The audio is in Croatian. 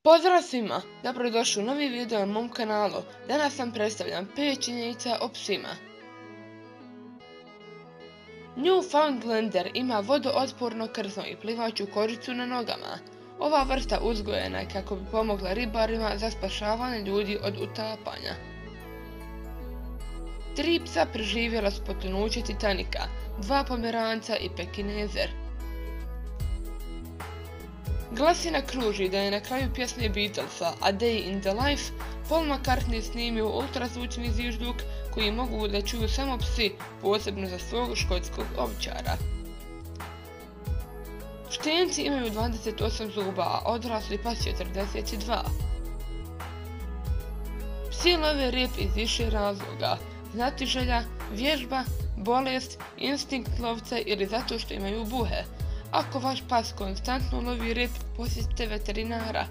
Pozdrav svima, dobrodošli u novi video na mom kanalu. Danas vam predstavljam 5 činjenica o psima. Newfoundlander ima vodootporno krzno i plivaću kožicu na nogama. Ova vrsta uzgojena je kako bi pomogla ribarima za spašavanje ljudi od utapanja. 3 psa preživjela su potonuće Titanika, 2 pomeranca i pekinezer. Glasina kruži da je na kraju pjesme Beatlesa A Day in the Life Paul McCartney snimio ultrazvučni zvižduk koji mogu da čuju samo psi, posebno za svog škotskog ovčara. Štenci imaju 28 zuba, a odrasli pas 42. Psi love rep iz više razloga: znatiželja, vježba, bolest, instinkt lovca ili zato što imaju buhe. Ako vaš pas konstantno lovi rep, posjetite veterinara.